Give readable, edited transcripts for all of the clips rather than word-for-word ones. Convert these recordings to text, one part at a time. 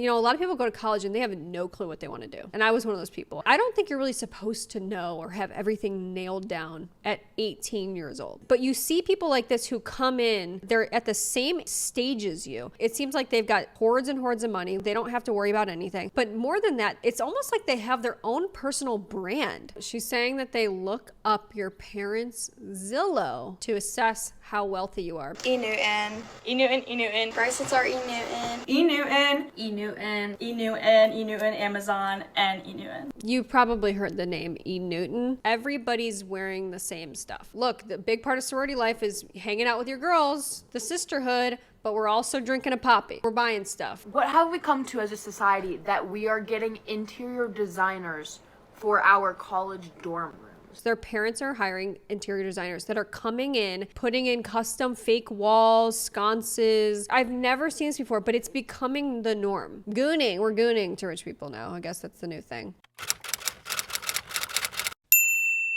You know, a lot of people go to college and they have no clue what they want to do. And I was one of those people. I don't think you're really supposed to know or have everything nailed down at 18 years old. But you see people like this who come in, they're at the same stage as you. It seems like they've got hordes and hordes of money. They don't have to worry about anything. But more than that, it's almost like they have their own personal brand. She's saying that they look up your parents' Zillow to assess how wealthy you are. E Newton. E Newton, E Newton. Bracelets are E Newton. E Newton. E Newton. E Newton. E Newton. Amazon and E Newton. You've probably heard the name E Newton. Everybody's wearing the same stuff. Look, the big part of sorority life is hanging out with your girls, the sisterhood, but we're also drinking a poppy. We're buying stuff. What have we come to as a society that we are getting interior designers for our college dorm rooms? Their parents are hiring interior designers that are coming in, putting in custom fake walls, sconces. I've never seen this before, but it's becoming the norm. Gooning, we're gooning to rich people now. I guess that's the new thing.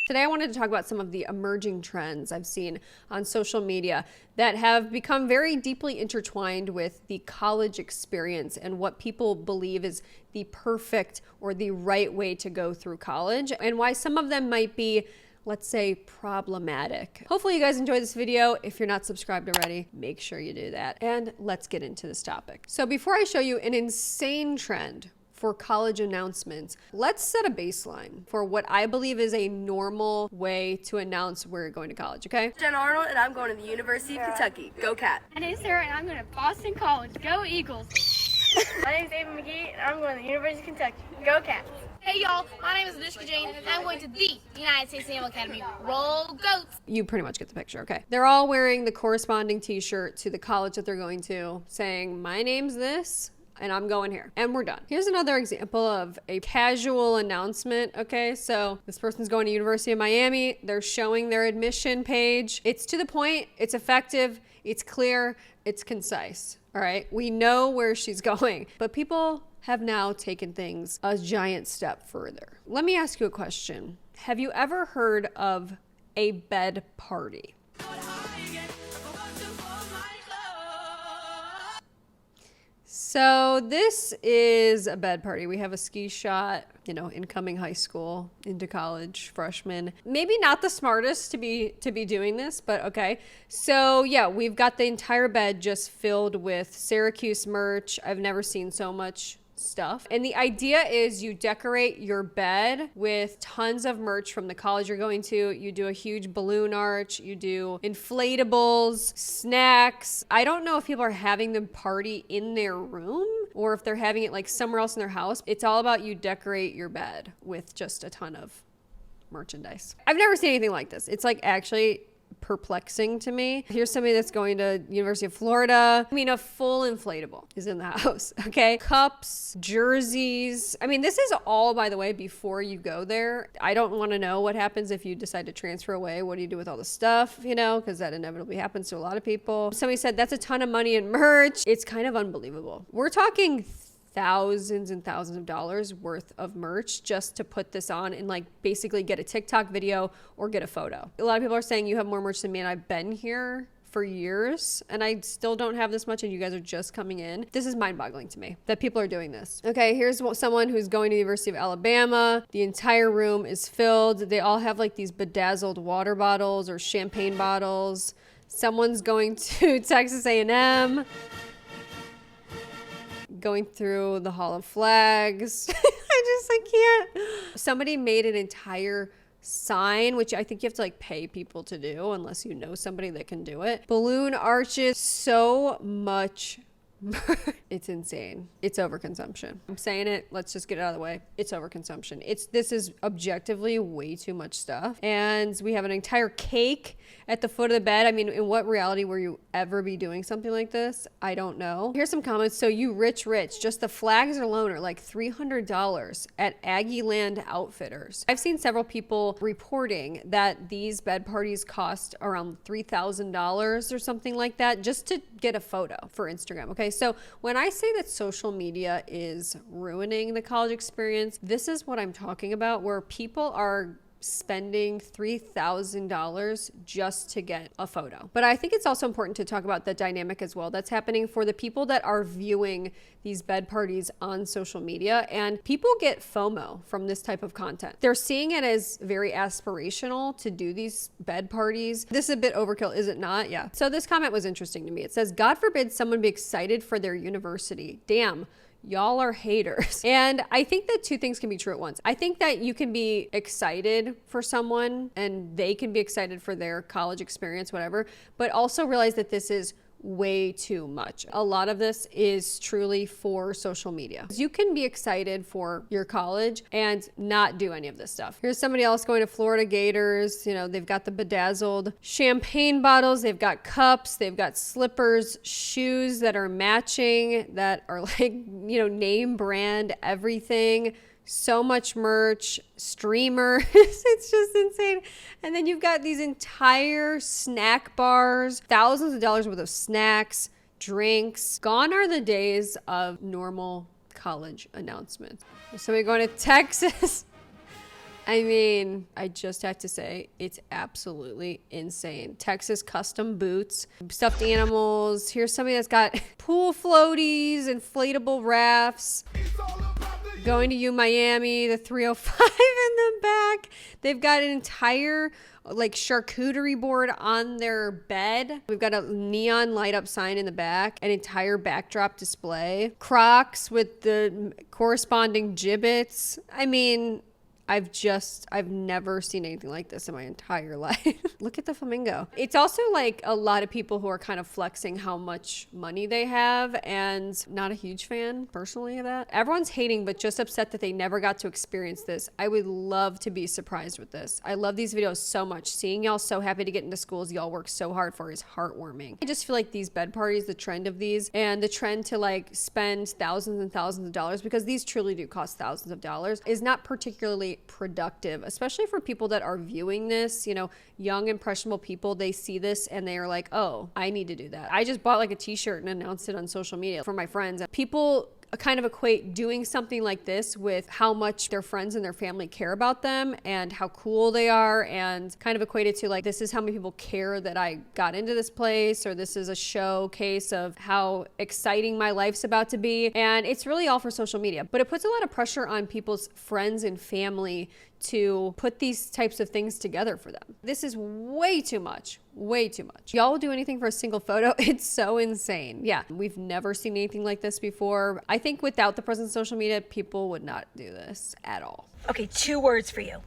Today I wanted to talk about some of the emerging trends I've seen on social media that have become very deeply intertwined with the college experience and what people believe is the perfect or the right way to go through college, and why some of them might be, let's say, problematic. Hopefully you guys enjoyed this video. If you're not subscribed already, make sure you do that. And let's get into this topic. So before I show you an insane trend for college announcements, let's set a baseline for what I believe is a normal way to announce we're going to college, okay? Jen Arnold, and I'm going to the University of Kentucky. Go Cat. My name's Sarah, and I'm going to Boston College. Go Eagles. My name's Ava McGee, and I'm going to the University of Kentucky. Go Cats. Hey y'all, my name is Anushka Jane, and I'm going to the United States Naval Academy. Roll Goats. You pretty much get the picture, okay? They're all wearing the corresponding t-shirt to the college that they're going to, saying, my name's this, and I'm going here, and we're done. Here's another example of a casual announcement, okay? So this person's going to University of Miami. They're showing their admission page. It's to the point, it's effective, it's clear, it's concise, all right? We know where she's going, but people have now taken things a giant step further. Let me ask you a question. Have you ever heard of a bed party? So this is a bed party. We have a ski shot, you know, incoming high school into college, freshman. Maybe not the smartest to be doing this, but okay. So yeah, we've got the entire bed just filled with Syracuse merch. I've never seen so much stuff. And the idea is you decorate your bed with tons of merch from the college you're going to. You do a huge balloon arch, you do inflatables, snacks. I don't know if people are having the party in their room or if they're having it like somewhere else in their house. It's all about you decorate your bed with just a ton of merchandise. I've never seen anything like this. It's like actually perplexing to me. Here's somebody that's going to University of Florida. I mean, a full inflatable is in the house, okay? Cups, jerseys. I mean, this is all, by the way, before you go there. I don't want to know what happens if you decide to transfer away. What do you do with all the stuff, you know? Because that inevitably happens to a lot of people. Somebody said that's a ton of money in merch. It's kind of unbelievable. We're talking thousands and thousands of dollars worth of merch just to put this on and like basically get a TikTok video or get a photo. A lot of people are saying you have more merch than me, and I've been here for years and I still don't have this much and you guys are just coming in. This is mind-boggling to me that people are doing this. Okay, here's someone who's going to the University of Alabama. The entire room is filled. They all have like these bedazzled water bottles or champagne bottles. Someone's going to Texas A&M. Going through the Hall of Flags. I can't. Somebody made an entire sign, which I think you have to like pay people to do unless you know somebody that can do it. Balloon arches, so much. It's insane. It's overconsumption. I'm saying it. Let's just get it out of the way. It's overconsumption. This is objectively way too much stuff. And we have an entire cake at the foot of the bed. I mean, in what reality will you ever be doing something like this? I don't know. Here's some comments. So you rich, just the flags alone are like $300 at Aggieland Outfitters. I've seen several people reporting that these bed parties cost around $3,000 or something like that just to get a photo for Instagram. Okay, so when I say that social media is ruining the college experience, this is what I'm talking about, where people are spending $3,000 just to get a photo. But I think it's also important to talk about the dynamic as well that's happening for the people that are viewing these bed parties on social media. And people get FOMO from this type of content. They're seeing it as very aspirational to do these bed parties. This is a bit overkill, is it not? Yeah. So this comment was interesting to me. It says, God forbid someone be excited for their university. Damn. Y'all are haters. And I think that two things can be true at once. I think that you can be excited for someone and they can be excited for their college experience, whatever, but also realize that this is way too much. A lot of this is truly for social media. You can be excited for your college and not do any of this stuff. Here's somebody else going to Florida Gators. You know, they've got the bedazzled champagne bottles, they've got cups, they've got slippers, shoes that are matching, that are like, you know, name brand everything. So much merch, streamers, it's just insane. And then you've got these entire snack bars, thousands of dollars worth of snacks, drinks. Gone are the days of normal college announcements. So we're going to Texas. I mean, I just have to say, it's absolutely insane. Texas custom boots, stuffed animals. Here's somebody that's got pool floaties, inflatable rafts. Going to Miami, the 305 in the back. They've got an entire like charcuterie board on their bed. We've got a neon light up sign in the back, an entire backdrop display, Crocs with the corresponding gibbets. I mean, I've never seen anything like this in my entire life. Look at the flamingo. It's also like a lot of people who are kind of flexing how much money they have, and not a huge fan personally of that. Everyone's hating, but just upset that they never got to experience this. I would love to be surprised with this. I love these videos so much. Seeing y'all so happy to get into schools y'all work so hard for is heartwarming. I just feel like these bed parties, the trend of these, and the trend to like spend thousands and thousands of dollars, because these truly do cost thousands of dollars, is not particularly productive, especially for people that are viewing this. You know, young impressionable people, they see this and they are like, oh, I need to do that. I just bought like a t-shirt and announced it on social media for my friends. People kind of equate doing something like this with how much their friends and their family care about them and how cool they are, and kind of equate it to like, this is how many people care that I got into this place, or this is a showcase of how exciting my life's about to be. And it's really all for social media, but it puts a lot of pressure on people's friends and family to put these types of things together for them. This is way too much. Way too much. Y'all will do anything for a single photo. It's so insane. Yeah, we've never seen anything like this before. I think without the presence of social media, people would not do this at all. Okay, 2 words for you.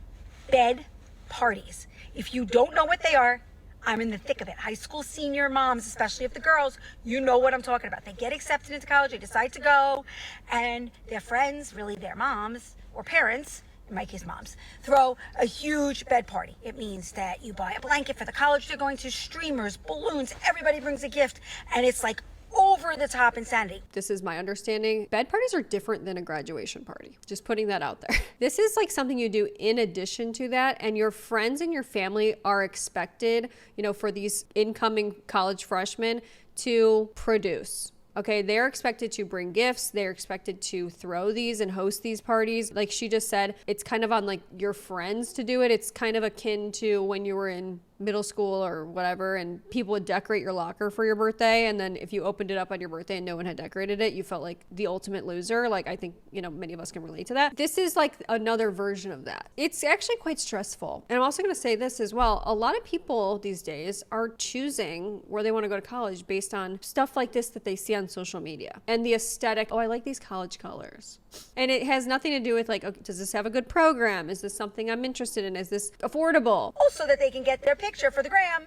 Bed parties. If you don't know what they are, I'm in the thick of it. High school senior moms, especially if the girls, you know what I'm talking about. They get accepted into college, they decide to go, and their friends, really their moms or parents, in my case moms, throw a huge bed party. It means that you buy a blanket for the college they're going to, streamers, balloons, everybody brings a gift, and it's like over the top insanity. This is my understanding. Bed parties are different than a graduation party. Just putting that out there. This is like something you do in addition to that, and your friends and your family are expected, you know, for these incoming college freshmen to produce. Okay, they're expected to bring gifts. They're expected to throw these and host these parties. Like she just said, it's kind of on like your friends to do it. It's kind of akin to when you were in middle school or whatever, and people would decorate your locker for your birthday, and then if you opened it up on your birthday and no one had decorated it, you felt like the ultimate loser. Like, I think, you know, many of us can relate to that. This is like another version of that. It's actually quite stressful. And I'm also going to say this as well. A lot of people these days are choosing where they want to go to college based on stuff like this that they see on social media and the aesthetic. Oh, I like these college colors. And it has nothing to do with like, okay, does this have a good program? Is this something I'm interested in? Is this affordable? Also that they can get their picture for the gram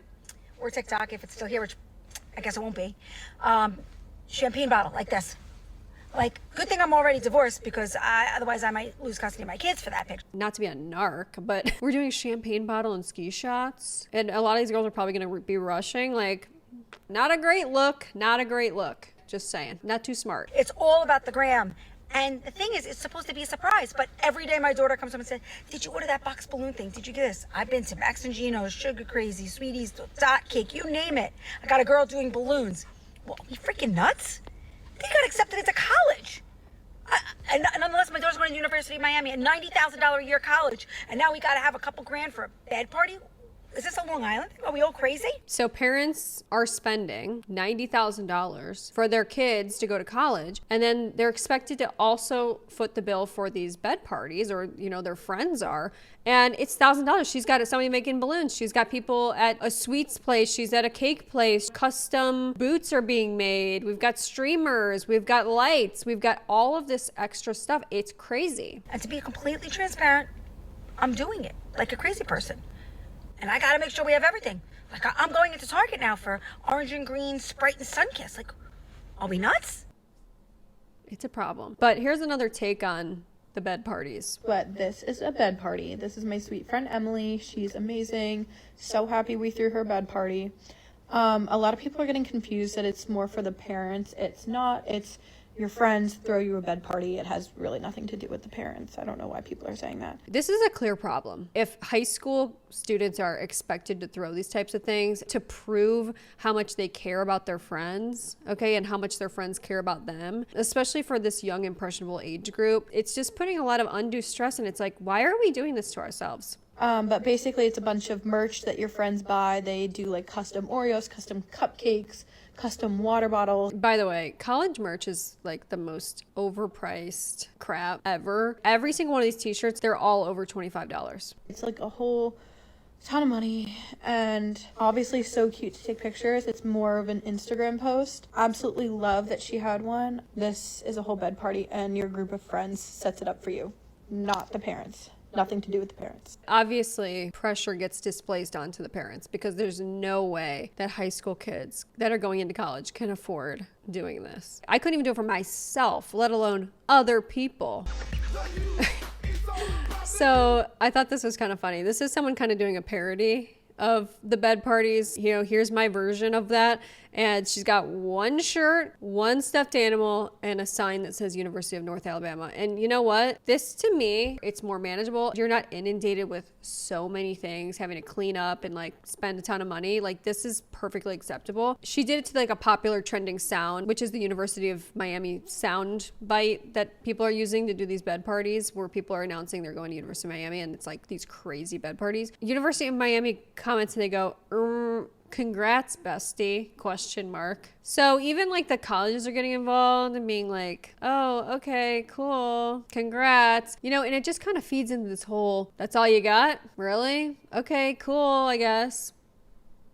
or TikTok if it's still here, which I guess it won't be. Champagne bottle like this. Like, good thing I'm already divorced, because otherwise I might lose custody of my kids for that picture. Not to be a narc, but we're doing champagne bottle and ski shots. And a lot of these girls are probably going to be rushing. Like, not a great look. Not a great look. Just saying. Not too smart. It's all about the gram. And the thing is, it's supposed to be a surprise, but every day my daughter comes home and says, did you order that box balloon thing? Did you get this? I've been to Max and Gino's, Sugar Crazy, Sweeties, Dot Cake, you name it. I got a girl doing balloons. Well, are you freaking nuts? They got accepted into college. And nonetheless, my daughter's going in the University of Miami, a $90,000 a year college, and now we got to have a couple grand for a bed party? Is this a Long Island thing? Are we all crazy? So parents are spending $90,000 for their kids to go to college, and then they're expected to also foot the bill for these bed parties, or their friends are, and it's $1,000. She's got somebody making balloons. She's got people at a sweets place. She's at a cake place. Custom boots are being made. We've got streamers. We've got lights. We've got all of this extra stuff. It's crazy. And to be completely transparent, I'm doing it like a crazy person. And I gotta make sure we have everything. Like, I'm going into Target now for orange and green Sprite and Sunkist. Like, are we nuts? It's a problem. But here's another take on the bed parties. But this is a bed party. This is my sweet friend Emily. She's amazing. So happy we threw her bed party. A lot of people are getting confused that it's more for the parents. It's not. It's your friends throw you a bed party. It has really nothing to do with the parents. I don't know why people are saying that. This is a clear problem. If high school students are expected to throw these types of things to prove how much they care about their friends, okay, and how much their friends care about them, especially for this young, impressionable age group, it's just putting a lot of undue stress. And it's like, why are we doing this to ourselves? But basically it's a bunch of merch that your friends buy. They do like custom Oreos, custom cupcakes, custom water bottles. By the way, college merch is like the most overpriced crap ever. Every single one of these t-shirts, they're all over $25. It's like a whole ton of money, and obviously so cute to take pictures. It's more of an Instagram post. Absolutely love that she had one. This is a whole bed party, and your group of friends sets it up for you, not the parents. Nothing to do with the parents. Obviously, pressure gets displaced onto the parents because there's no way that high school kids that are going into college can afford doing this. I couldn't even do it for myself, let alone other people. So I thought this was kind of funny. This is someone kind of doing a parody of the bed parties. Here's my version of that. And she's got one shirt, one stuffed animal, and a sign that says University of North Alabama. And you know what? This, to me, it's more manageable. You're not inundated with so many things, having to clean up and like spend a ton of money. Like, this is perfectly acceptable. She did it to like a popular trending sound, which is the University of Miami sound bite that people are using to do these bed parties, where people are announcing they're going to University of Miami, and it's like these crazy bed parties. University of Miami comments and they go, congrats, bestie, ? So even like the colleges are getting involved and being like, oh, okay, cool, congrats. And it just kind of feeds into this whole, that's all you got? Really? Okay, cool, I guess.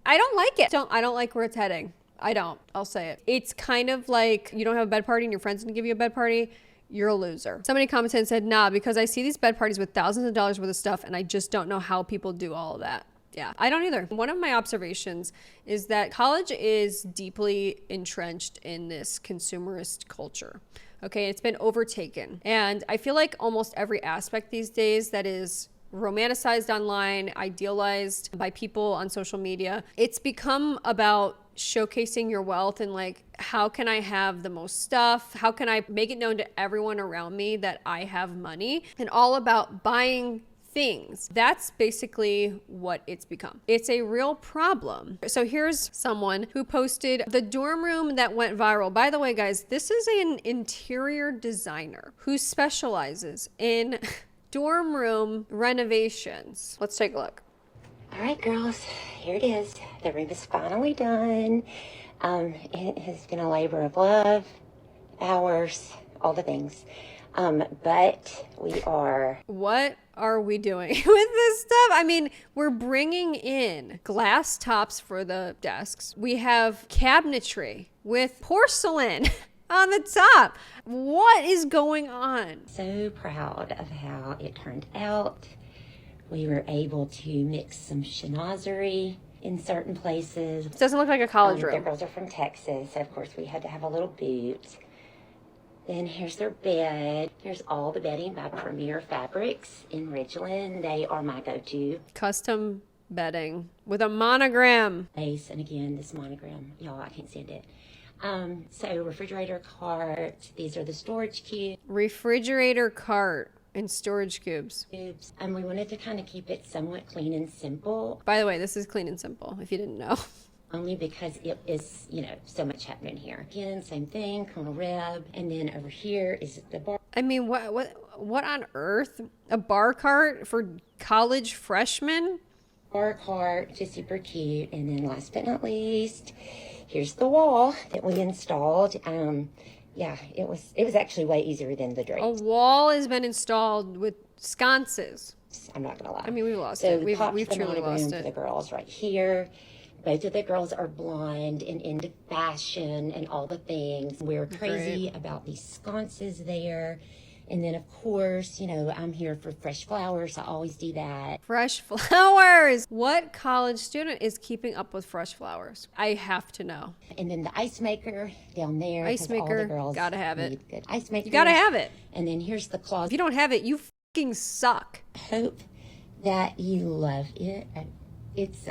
I don't like it. I don't like where it's heading. I'll say it. It's kind of like you don't have a bed party and your friends gonna give you a bed party. You're a loser. Somebody commented and said, nah, because I see these bed parties with thousands of dollars worth of stuff and I just don't know how people do all of that. Yeah, I don't either. One of my observations is that college is deeply entrenched in this consumerist culture. Okay, it's been overtaken. And I feel like almost every aspect these days that is romanticized online, idealized by people on social media, it's become about showcasing your wealth and like, how can I have the most stuff? How can I make it known to everyone around me that I have money? And all about buying things. That's basically what it's become. It's a real problem. So here's someone who posted the dorm room that went viral. By the way, guys, this is an interior designer who specializes in dorm room renovations. Let's take a look. All right, girls, here it is. The room is finally done. It has been a labor of love, hours, all the things. But we are... What are we doing with this stuff? I mean, we're bringing in glass tops for the desks. We have cabinetry with porcelain on the top. What is going on? So proud of how it turned out. We were able to mix some chinoiserie in certain places. It doesn't look like a college room. The girls are from Texas, so of course we had to have a little boot. Then here's their bed. Here's all the bedding by Premier Fabrics in Ridgeland. They are my go-to. Custom bedding with a monogram. Lace, and again, this monogram, y'all, I can't stand it. So refrigerator cart. These are the storage cubes. Refrigerator cart and storage cubes. And we wanted to kind of keep it somewhat clean and simple. By the way, this is clean and simple, if you didn't know. Only because it is, so much happening here. Again, same thing, Colonel Reb. And then over here is the bar. I mean, what on earth? A bar cart for college freshmen? Bar cart, just super cute. And then last but not least, here's the wall that we installed. Yeah, it was actually way easier than the drapes. A wall has been installed with sconces. I'm not gonna lie. I mean, we've lost so it. We've the truly monogram lost for it. the girls right here. Both of the girls are blonde and into fashion and all the things. We're crazy about these sconces there. And then, of course, you know, I'm here for fresh flowers. I always do that. Fresh flowers. What college student is keeping up with fresh flowers? I have to know. And then the ice maker down there. Ice 'cause all maker, the girls gotta have it. need good ice makers. You gotta have it. And then here's the If closet. you don't have it, you fucking suck. Hope that you love it. It's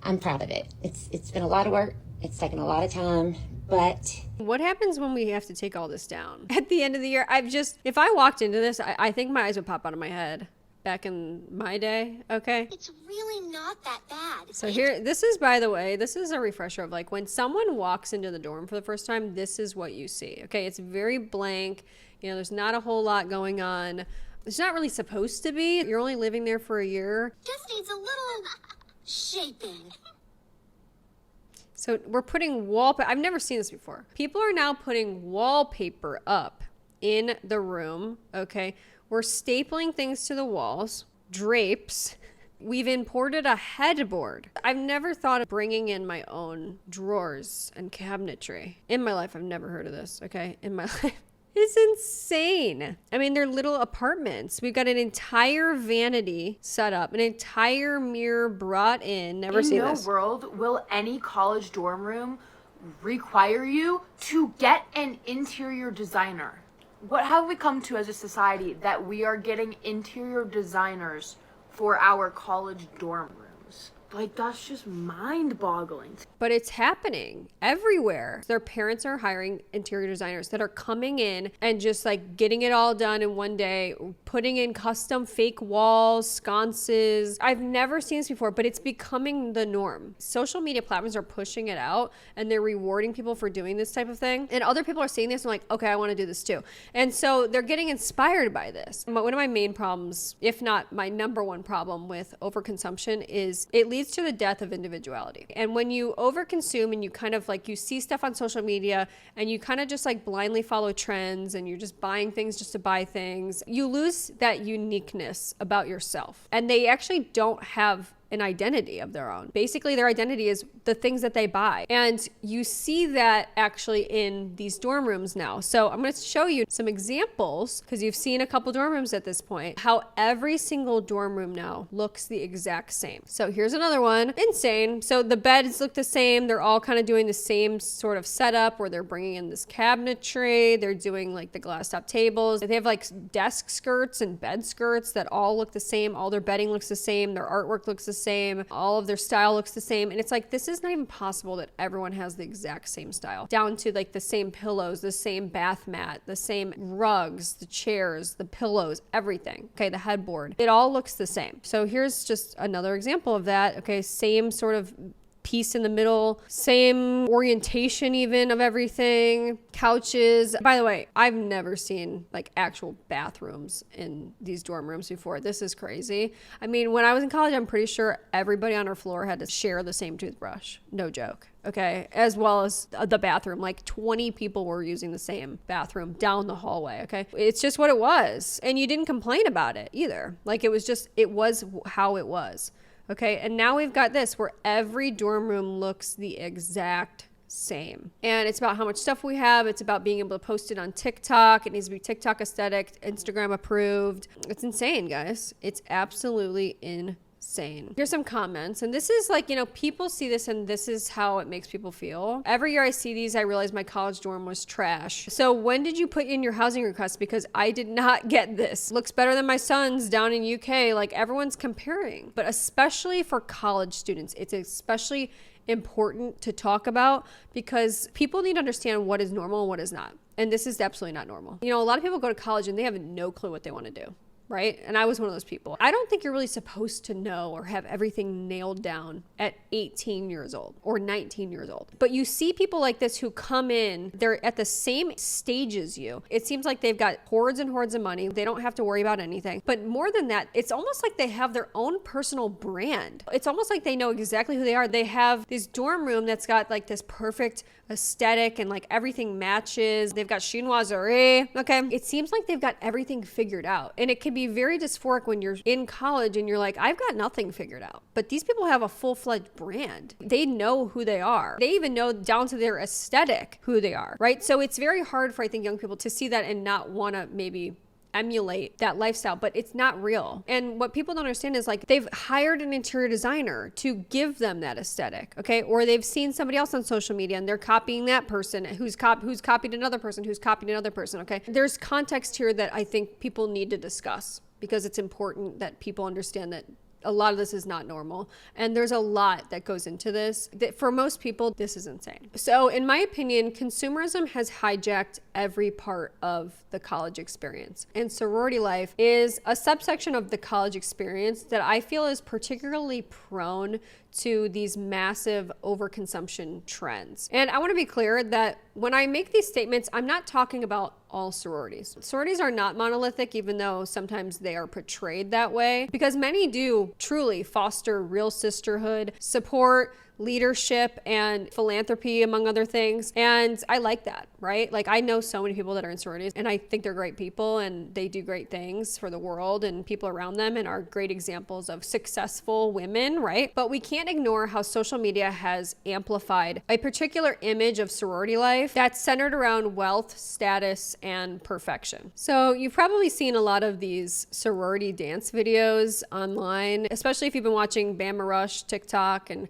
I'm proud of it. It's been a lot of work. It's taken a lot of time, but What happens when we have to take all this down? At the end of the year, if I walked into this, I think my eyes would pop out of my head back in my day, okay? It's really not that bad. So here, this is, by the way, this is a refresher of like when someone walks into the dorm for the first time, this is what you see, okay? It's very blank. You know, there's not a whole lot going on. It's not really supposed to be. You're only living there for a year. Just needs a little shaping. So we're putting wallpaper. I've never seen this before. People are now putting wallpaper up in the room, okay? We're stapling things to the walls, drapes. We've imported a headboard. I've never thought of bringing in my own drawers and cabinetry. In my life, I've never heard of this, okay? In my life. It's insane. I mean, they're little apartments. We've got an entire vanity set up, an entire mirror brought in. Never seen this. In no world will any college dorm room require you to get an interior designer. What have we come to as a society that we are getting interior designers for our college dorm rooms? Like, that's just mind-boggling. But it's happening everywhere. Their parents are hiring interior designers that are coming in and just like getting it all done in one day, putting in custom fake walls, sconces. I've never seen this before, but it's becoming the norm. Social media platforms are pushing it out and they're rewarding people for doing this type of thing. And other people are seeing this and like, okay, I want to do this too. And so they're getting inspired by this. But one of my main problems, if not my number one problem with overconsumption, is it leads to the death of individuality. And when you overconsume and you kind of like, you see stuff on social media and you kind of just like blindly follow trends and you're just buying things just to buy things, you lose that uniqueness about yourself. And they actually don't have an identity of their own. Basically, their identity is the things that they buy. And you see that actually in these dorm rooms now. So I'm going to show you some examples because you've seen a couple dorm rooms at this point, how every single dorm room now looks the exact same. So here's another one. Insane. So the beds look the same. They're all kind of doing the same sort of setup where they're bringing in this cabinetry. They're doing like the glass top tables. They have like desk skirts and bed skirts that all look the same. All their bedding looks the same. Their artwork looks the same. All of their style looks the same. And it's like, this is not even possible that everyone has the exact same style, down to like the same pillows, the same bath mat, the same rugs, the chairs, the pillows, everything. Okay, the headboard. It all looks the same. So here's just another example of that. Okay, same sort of piece in the middle, same orientation even of everything, couches. By the way, I've never seen like actual bathrooms in these dorm rooms before. This is crazy. I mean, when I was in college, I'm pretty sure everybody on our floor had to share the same toothbrush. No joke. Okay, as well as the bathroom. Like 20 people were using the same bathroom down the hallway. Okay, it's just what it was. And you didn't complain about it either. Like it was how it was. Okay, and now we've got this where every dorm room looks the exact same. And it's about how much stuff we have. It's about being able to post it on TikTok. It needs to be TikTok aesthetic, Instagram approved. It's insane, guys. It's absolutely insane. Here's some comments. And this is like, you know, people see this and this is how it makes people feel. Every year I see these, I realize my college dorm was trash. So when did you put in your housing request? Because I did not get this. Looks better than my son's down in UK. Like everyone's comparing. But especially for college students, it's especially important to talk about because people need to understand what is normal and what is not. And this is absolutely not normal. You know, a lot of people go to college and they have no clue what they want to do. right? And I was one of those people. I don't think you're really supposed to know or have everything nailed down at 18 years old or 19 years old. But you see people like this who come in, they're at the same stage as you. It seems like they've got hordes and hordes of money. They don't have to worry about anything. But more than that, it's almost like they have their own personal brand. It's almost like they know exactly who they are. They have this dorm room that's got like this perfect aesthetic and like everything matches. They've got chinoiserie. Okay. It seems like they've got everything figured out. And it can be very dysphoric when you're in college and you're like, I've got nothing figured out. But these people have a full-fledged brand. They know who they are. They even know down to their aesthetic who they are, right? So it's very hard for, I think, young people to see that and not want to maybe emulate that lifestyle, but it's not real. And what people don't understand is like they've hired an interior designer to give them that aesthetic, okay? Or they've seen somebody else on social media and they're copying that person who's copied another person who's copied another person, okay? There's context here that I think people need to discuss because it's important that people understand that a lot of this is not normal. And there's a lot that goes into this. That for most people, this is insane. So in my opinion, consumerism has hijacked every part of the college experience. And sorority life is a subsection of the college experience that I feel is particularly prone to these massive overconsumption trends. And I want to be clear that when I make these statements, I'm not talking about all sororities. Sororities are not monolithic, even though sometimes they are portrayed that way, because many do truly foster real sisterhood, support leadership and philanthropy, among other things. And I like that, right? Like I know so many people that are in sororities and I think they're great people and they do great things for the world and people around them and are great examples of successful women, right? But we can't ignore how social media has amplified a particular image of sorority life that's centered around wealth, status, and perfection. So you've probably seen a lot of these sorority dance videos online, especially if you've been watching Bama Rush Tik Tok and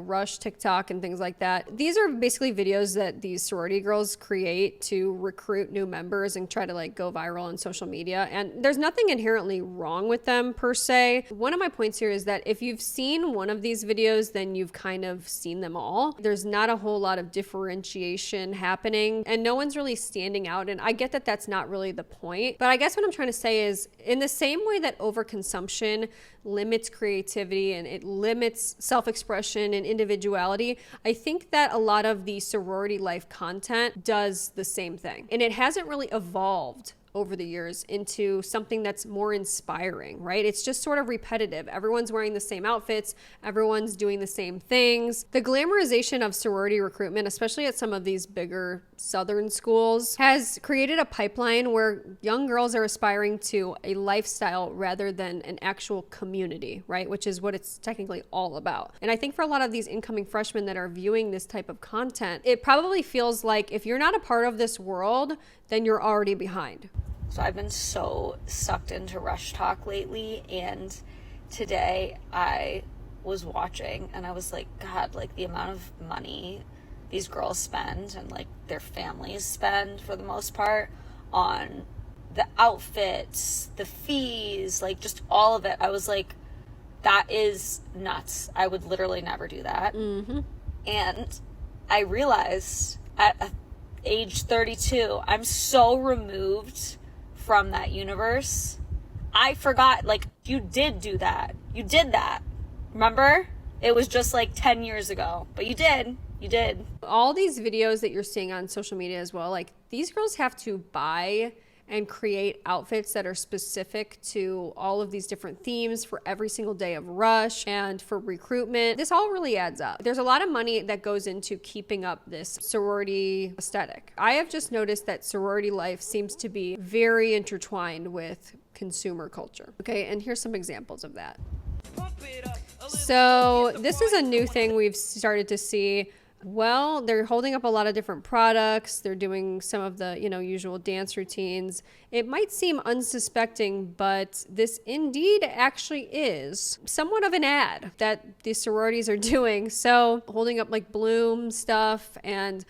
Rush Tik Tok and things like that. These are basically videos that these sorority girls create to recruit new members and try to like go viral on social media. And there's nothing inherently wrong with them per se. One of my points here is that if you've seen one of these videos, then you've kind of seen them all. There's not a whole lot of differentiation happening and no one's really standing out. And I get that that's not really the point. But I guess what I'm trying to say is in the same way that overconsumption limits creativity and it limits self-expression and individuality, I think that a lot of the sorority life content does the same thing. And it hasn't really evolved over the years into something that's more inspiring, right? It's just sort of repetitive. Everyone's wearing the same outfits. Everyone's doing the same things. The glamorization of sorority recruitment, especially at some of these bigger Southern schools, has created a pipeline where young girls are aspiring to a lifestyle rather than an actual community, right? Which is what it's technically all about. And I think for a lot of these incoming freshmen that are viewing this type of content, it probably feels like if you're not a part of this world, then you're already behind. So I've been so sucked into Rush Talk lately, and today I was watching and I was like, God, like the amount of money these girls spend and like their families spend for the most part on the outfits, the fees, like just all of it. I was like, that is nuts. I would literally never do that. Mm-hmm. And I realized at age 32, I'm so removed from that universe. I forgot, like, you did do that. You did that. Remember? It was just like 10 years ago, but you did. You did. All these videos that you're seeing on social media as well, like these girls have to buy and create outfits that are specific to all of these different themes for every single day of Rush and for recruitment. This all really adds up. There's a lot of money that goes into keeping up this sorority aesthetic. I have just noticed that sorority life seems to be very intertwined with consumer culture. Okay, and here's some examples of that. So this is a new thing we've started to see. Well, they're holding up a lot of different products. They're doing some of the, usual dance routines. It might seem unsuspecting, but this indeed actually is somewhat of an ad that these sororities are doing. So holding up like Bloom stuff and,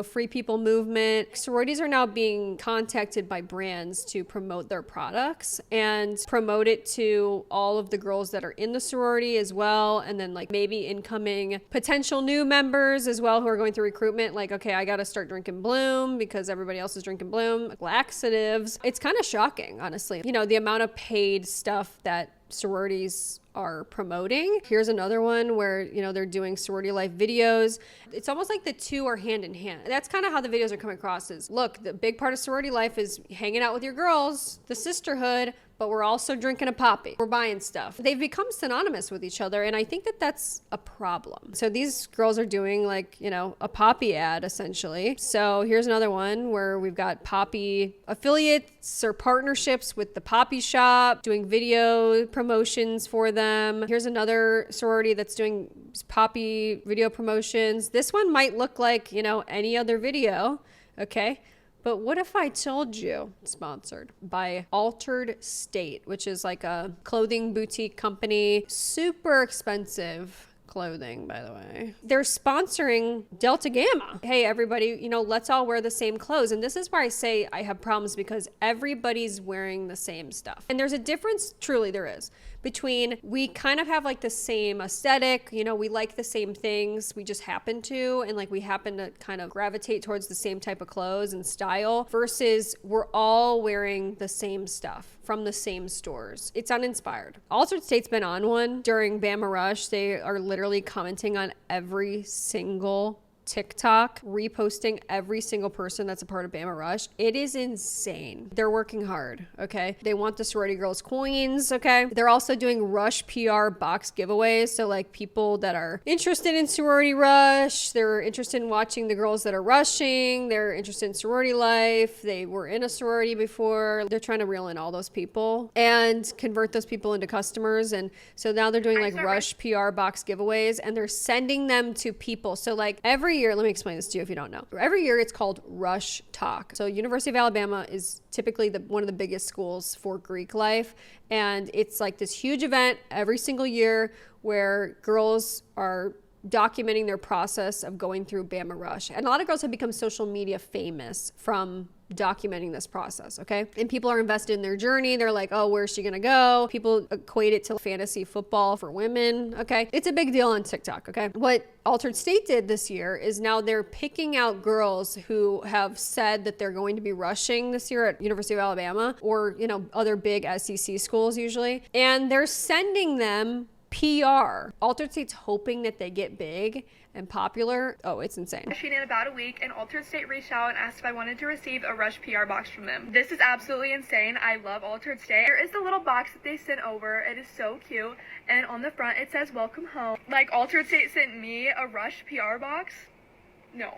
Free People movement. Sororities are now being contacted by brands to promote their products and promote it to all of the girls that are in the sorority as well. And then like maybe incoming potential new members as well who are going through recruitment. Like, okay, I got to start drinking Bloom because everybody else is drinking Bloom. Laxatives. it's kind of shocking, honestly. You know, the amount of paid stuff that sororities are promoting. Here's another one where, you know, they're doing sorority life videos. It's almost like the two are hand in hand. That's kind of how the videos are coming across is, look, the big part of sorority life is hanging out with your girls, the sisterhood, but we're also drinking a poppy. We're buying stuff. They've become synonymous with each other, and I think that that's a problem. So these girls are doing like, you know, a poppy ad essentially. So here's another one where we've got poppy affiliates or partnerships with the poppy shop, doing video promotions for them. Here's another sorority that's doing poppy video promotions. This one might look like, you know, any other video, okay? But what if I told you, sponsored by Altered State, which is like a clothing boutique company, super expensive clothing, by the way. They're sponsoring Delta Gamma. Hey, everybody, you know, let's all wear the same clothes. And this is where I say I have problems because everybody's wearing the same stuff. And there's a difference, truly there is, between we kind of have like the same aesthetic, you know, we like the same things, we just happen to, and like we happen to kind of gravitate towards the same type of clothes and style versus we're all wearing the same stuff from the same stores. It's uninspired. Altered State's been on one during Bama Rush. They are literally commenting on every single TikTok, reposting every single person that's a part of Bama Rush. It is insane. They're working hard, okay? They want the sorority girls coins, okay? They're also doing Rush PR box giveaways. So like people that are interested in sorority rush, they're interested in watching the girls that are rushing, they're interested in sorority life, they were in a sorority before. They're trying to reel in all those people and convert those people into customers. And so now they're doing like Rush PR box giveaways and they're sending them to people. So like every year, let me explain this to you if you don't know. Every year it's called rushtok. So University of Alabama is typically one of the biggest schools for Greek life. And it's like this huge event every single year where girls are documenting their process of going through Bama Rush. And a lot of girls have become social media famous from documenting this process, okay? And people are invested in their journey. They're like, oh, where's she gonna go? People equate it to fantasy football for women, okay? It's a big deal on TikTok, okay? What Altered State did this year is now they're picking out girls who have said that they're going to be rushing this year at University of Alabama or, you know, other big SEC schools usually, and they're sending them PR. Altered State's hoping that they get big and popular. Oh, it's insane. In about a week, and Altered State reached out and asked if I wanted to receive a Rush PR box from them. This is absolutely insane. I love Altered State. There is the little box that they sent over. It is so cute. And on the front, it says, welcome home. Like, Altered State sent me a Rush PR box? No.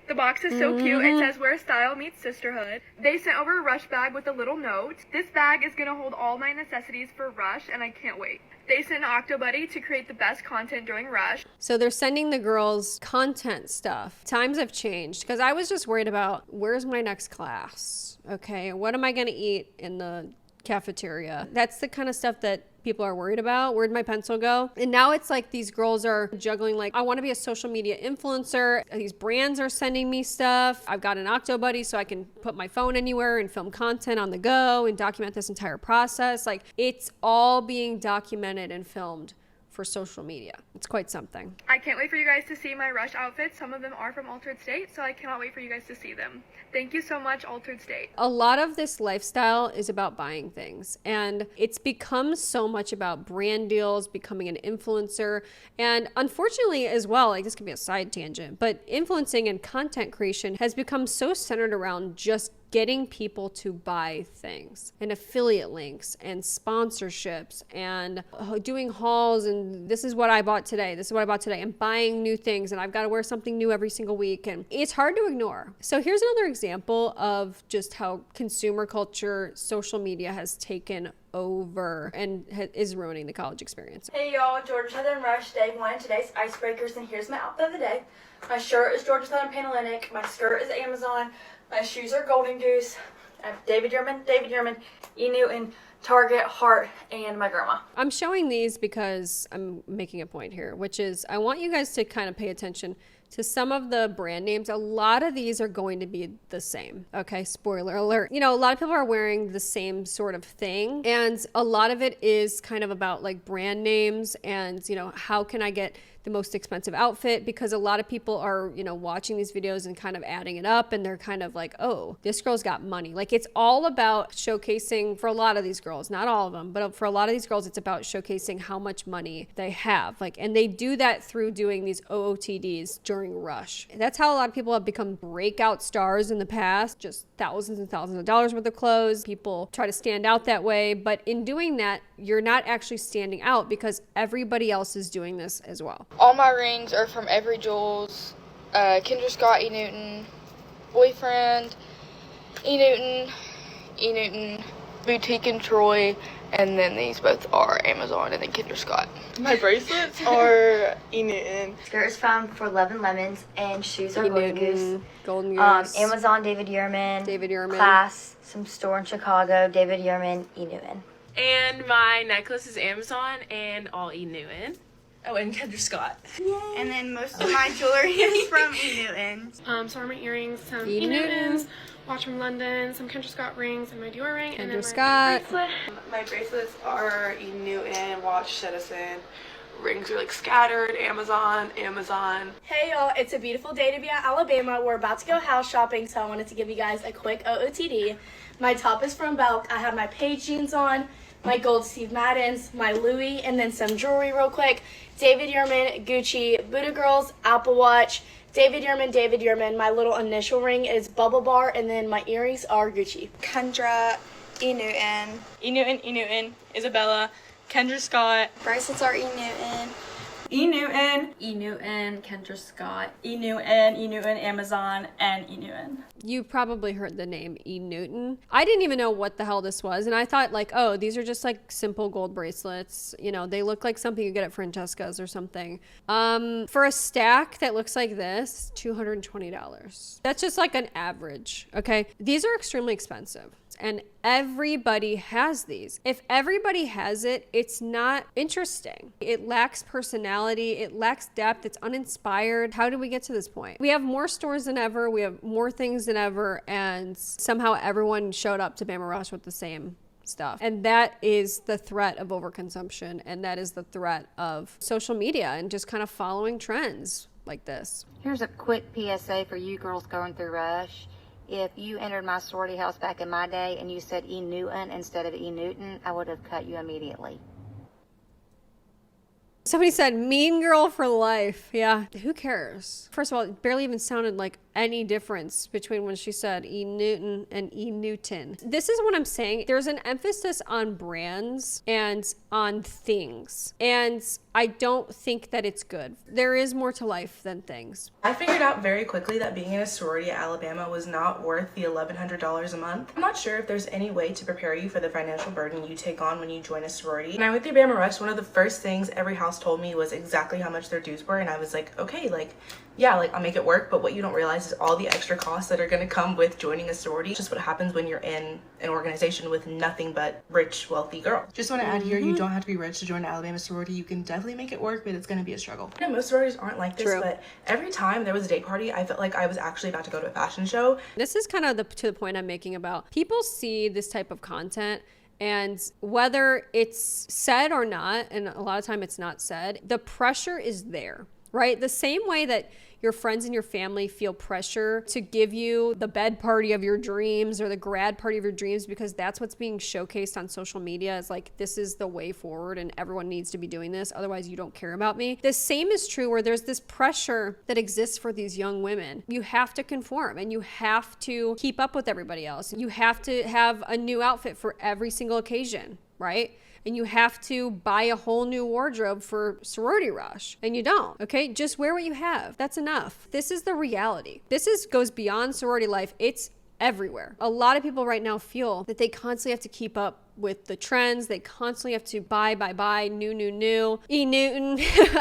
The box is so cute. It says where style meets sisterhood. They sent over a Rush bag with a little note. This bag is going to hold all my necessities for Rush, and I can't wait. They sent Octobuddy to create the best content during Rush. So they're sending the girls content stuff. Times have changed because I was just worried about where's my next class? Okay, what am I going to eat in the cafeteria? That's the kind of stuff that people are worried about. Where'd my pencil go? And now it's like these girls are juggling like, I want to be a social media influencer. These brands are sending me stuff. I've got an Octobuddy so I can put my phone anywhere and film content on the go and document this entire process. Like it's all being documented and filmed for social media. It's quite something. I can't wait for you guys to see my Rush outfits. Some of them are from Altered State, so I cannot wait for you guys to see them. Thank you so much, Altered State. A lot of this lifestyle is about buying things, and it's become so much about brand deals, becoming an influencer, and unfortunately as well, like this could be a side tangent, but influencing and content creation has become so centered around just getting people to buy things and affiliate links and sponsorships and doing hauls and this is what I bought today, this is what I bought today, and buying new things, and I've got to wear something new every single week, and it's hard to ignore. So here's another example of just how consumer culture, social media has taken over and is ruining the college experience. Hey y'all, Georgia Southern Rush, day one, today's icebreakers, and here's my outfit of the day. My shirt is Georgia Southern Panhellenic, my skirt is Amazon, my shoes are Golden Goose, I have David Yerman, E. Newton, Target, Heart, and my grandma. I'm showing these because I'm making a point here, which is I want you guys to kind of pay attention to some of the brand names. A lot of these are going to be the same. Okay, spoiler alert. You know, a lot of people are wearing the same sort of thing, and a lot of it is kind of about like brand names and, you know, how can I get the most expensive outfit, because a lot of people are, watching these videos and kind of adding it up, and they're kind of like, oh, this girl's got money. Like, it's all about showcasing, for a lot of these girls, not all of them, but for a lot of these girls, it's about showcasing how much money they have. Like, and they do that through doing these OOTDs during Rush. That's how a lot of people have become breakout stars in the past, just thousands and thousands of dollars worth of clothes. People try to stand out that way, but in doing that, you're not actually standing out because everybody else is doing this as well. All my rings are from Every Jewels, Kendra Scott, E. Newton, Boyfriend, E. Newton, Boutique and Troy, and then these both are Amazon, and then Kendra Scott. My bracelets are E. Newton. Skirts from For Love and Lemons, and shoes are E. Golden Newton, Goose. Golden Goose. Amazon, David Yurman. Class, some store in Chicago, David Yurman, E. Newton. And my necklace is Amazon and all E. Newton. Oh, and Kendra Scott. Yay. And then most of my jewelry is from E. Newton. So are my earrings, some E. E. Newton. Newtons, watch from London, some Kendra Scott rings, and my Dior ring, and then Kendra Scott. bracelet. My bracelets are E. Newton, watch Citizen. Rings are like scattered, Amazon. Hey y'all, it's a beautiful day to be at Alabama. We're about to go house shopping, so I wanted to give you guys a quick OOTD. My top is from Belk. I have my Paige jeans on, my gold Steve Maddens, my Louis, and then some jewelry real quick. David Yurman, Gucci, Buddha Girls, Apple Watch, David Yurman. My little initial ring is Bubble Bar, and then my earrings are Gucci. Kendra, E. Newton, Isabella, Kendra Scott. Bracelets are E. Newton. E. Newton, Kendra Scott. E. Newton, Amazon, and E. Newton. You probably heard the name E. Newton. I didn't even know what the hell this was. And I thought like, oh, these are just like simple gold bracelets. They look like something you get at Francesca's or something. For a stack that looks like this, $220. That's just like an average, okay? These are extremely expensive. And everybody has these. If everybody has it, it's not interesting. It lacks personality. It lacks depth. It's uninspired. How did we get to this point? We have more stores than ever. We have more things than ever. And somehow everyone showed up to Bama Rush with the same stuff. And that is the threat of overconsumption. And that is the threat of social media and just kind of following trends like this. Here's a quick PSA for you girls going through Rush. If you entered my sorority house back in my day and you said E. Newton instead of E. Newton, I would have cut you immediately. Somebody said mean girl for life. Yeah, who cares? First of all, it barely even sounded like any difference between when she said E. Newton and E. Newton. This is what I'm saying. There's an emphasis on brands and on things. And I don't think that it's good. There is more to life than things. I figured out very quickly that being in a sorority at Alabama was not worth the $1,100 a month. I'm not sure if there's any way to prepare you for the financial burden you take on when you join a sorority. When I went through Bama Rush, one of the first things every house told me was exactly how much their dues were, and I was like, okay, yeah, I'll make it work, but what you don't realize is all the extra costs that are going to come with joining a sorority. It's just what happens when you're in an organization with nothing but rich, wealthy girls. Just want to add here, you don't have to be rich to join an Alabama sorority. You can definitely make it work, but it's going to be a struggle. Most sororities aren't like this, but every time there was a day party, I felt like I was actually about to go to a fashion show. This is kind of to the point I'm making about people see this type of content, and whether it's said or not, and a lot of time it's not said, the pressure is there, right? The same way that your friends and your family feel pressure to give you the bed party of your dreams or the grad party of your dreams because that's what's being showcased on social media, is like, this is the way forward and everyone needs to be doing this, otherwise you don't care about me. The same is true where there's this pressure that exists for these young women. You have to conform and you have to keep up with everybody else. You have to have a new outfit for every single occasion, right? And you have to buy a whole new wardrobe for Sorority Rush. And you don't, okay? Just wear what you have. That's enough. This is the reality. Goes beyond sorority life. It's everywhere. A lot of people right now feel that they constantly have to keep up with the trends. They constantly have to buy, new, E. Newton.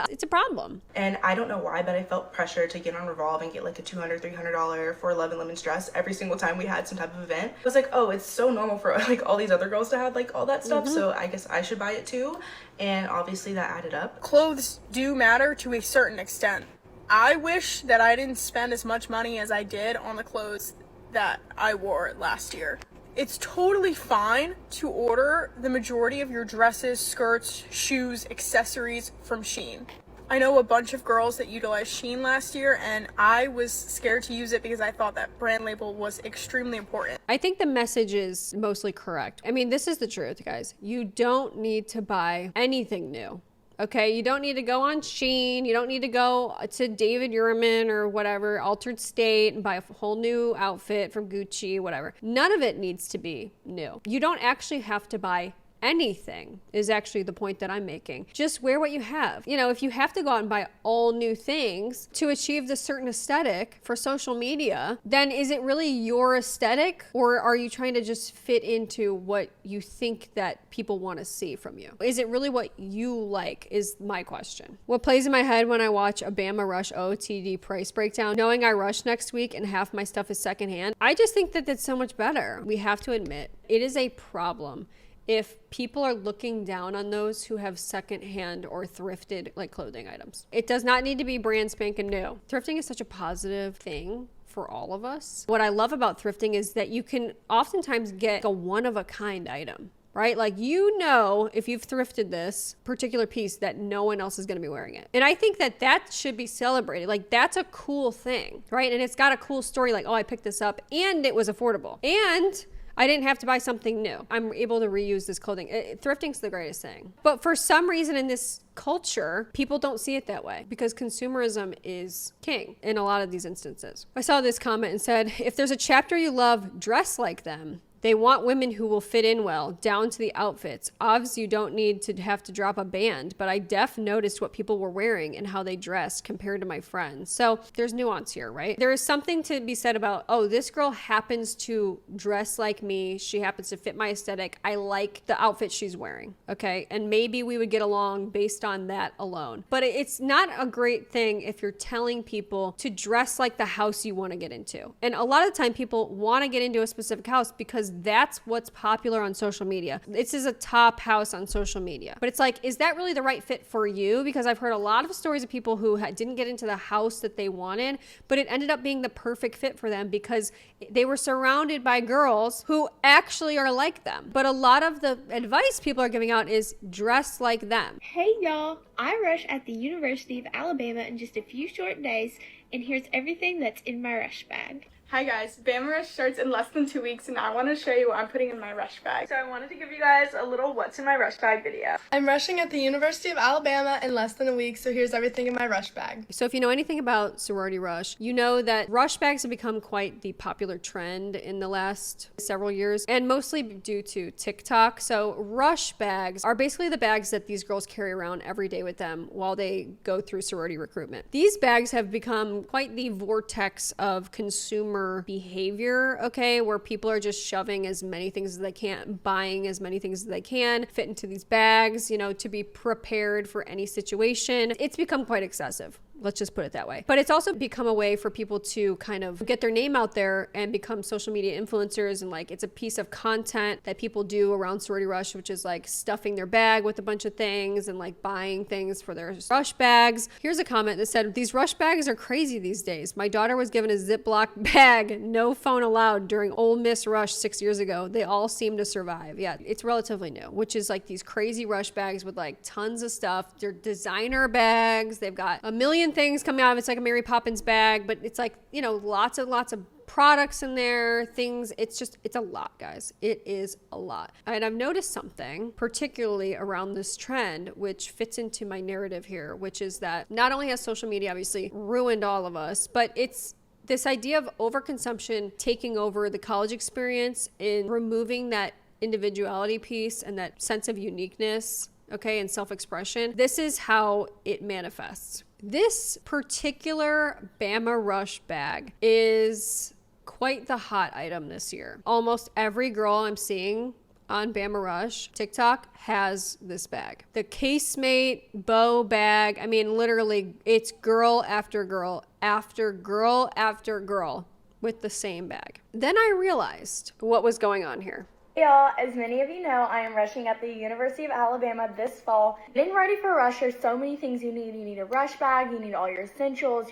It's a problem. And I don't know why, but I felt pressure to get on Revolve and get like a $200, $300 For Love and Lemons dress every single time we had some type of event. I was like, oh, it's so normal for like all these other girls to have like all that stuff, so I guess I should buy it too. And obviously that added up. Clothes do matter to a certain extent. I wish that I didn't spend as much money as I did on the clothes that I wore last year. It's totally fine to order the majority of your dresses, skirts, shoes, accessories from Shein. I know a bunch of girls that utilized Shein last year, and I was scared to use it because I thought that brand label was extremely important. I think the message is mostly correct. I mean, this is the truth, guys. You don't need to buy anything new. Okay, you don't need to go on Shein. You don't need to go to David Yurman or whatever, Altered State, and buy a whole new outfit from Gucci, whatever. None of it needs to be new. You don't actually have to buy anything, is actually the point that I'm making. Just wear what you have. You know, if you have to go out and buy all new things to achieve this certain aesthetic for social media, then is it really your aesthetic, or are you trying to just fit into what you think that people want to see from you? Is it really what you like, is my question. What plays in my head when I watch a Bama Rush OOTD price breakdown, knowing I rush next week and half my stuff is secondhand, I just think that that's so much better. We have to admit, it is a problem if people are looking down on those who have secondhand or thrifted like clothing items. It does not need to be brand spanking new. Thrifting is such a positive thing for all of us. What I love about thrifting is that you can oftentimes get a one-of-a-kind item, right? Like, you know, if you've thrifted this particular piece, that no one else is going to be wearing it. And I think that that should be celebrated. Like, that's a cool thing, right? And it's got a cool story, like, oh, I picked this up and it was affordable. And I didn't have to buy something new. I'm able to reuse this clothing. Thrifting's the greatest thing. But for some reason in this culture, people don't see it that way because consumerism is king in a lot of these instances. I saw this comment and said, if there's a chapter you love, dress like them. They want women who will fit in well, down to the outfits. Obviously, you don't need to have to drop a band, but I noticed what people were wearing and how they dressed compared to my friends. So there's nuance here, right? There is something to be said about, oh, this girl happens to dress like me. She happens to fit my aesthetic. I like the outfit she's wearing, okay? And maybe we would get along based on that alone. But it's not a great thing if you're telling people to dress like the house you want to get into. And a lot of the time, people want to get into a specific house because that's what's popular on social media. This is a top house on social media. But it's like, is that really the right fit for you? Because I've heard a lot of stories of people who didn't get into the house that they wanted, but it ended up being the perfect fit for them because they were surrounded by girls who actually are like them. But a lot of the advice people are giving out is dress like them. Hey y'all, I rush at the University of Alabama in just a few short days, and here's everything that's in my rush bag. Hi guys, Bama Rush starts in less than 2 weeks and I want to show you what I'm putting in my rush bag. So I wanted to give you guys a little what's in my rush bag video. I'm rushing at the University of Alabama in less than a week, so here's everything in my rush bag. So if you know anything about Sorority Rush, you know that rush bags have become quite the popular trend in the last several years, and mostly due to TikTok. So rush bags are basically the bags that these girls carry around every day with them while they go through sorority recruitment. These bags have become quite the vortex of consumer behavior, okay, where people are just shoving as many things as they can, buying as many things as they can, fit into these bags, you know, to be prepared for any situation. It's become quite excessive. Let's just put it that way. But it's also become a way for people to kind of get their name out there and become social media influencers. And like, it's a piece of content that people do around Sorority Rush, which is like stuffing their bag with a bunch of things and like buying things for their rush bags. Here's a comment that said, these rush bags are crazy these days. My daughter was given a Ziploc bag, no phone allowed during Ole Miss Rush 6 years ago. They all seem to survive. Yeah, it's relatively new, which is like these crazy rush bags with like tons of stuff. They're designer bags. They've got a million things coming out of it. It's like a Mary Poppins bag, but it's like, you know, lots of products in there, things. It's a lot, guys. It is a lot. And I've noticed something particularly around this trend, which fits into my narrative here, which is that not only has social media obviously ruined all of us, but it's this idea of overconsumption taking over the college experience in removing that individuality piece and that sense of uniqueness, okay, and self-expression. This is how it manifests. This particular Bama Rush bag is quite the hot item this year. Almost every girl I'm seeing on Bama Rush TikTok has this bag. The casemate bow bag. I mean, literally, it's girl after girl after girl after girl with the same bag. Then I realized what was going on here. Hey y'all, as many of you know, I am rushing at the University of Alabama this fall. Getting ready for rush, there's so many things you need. You need a rush bag, you need all your essentials.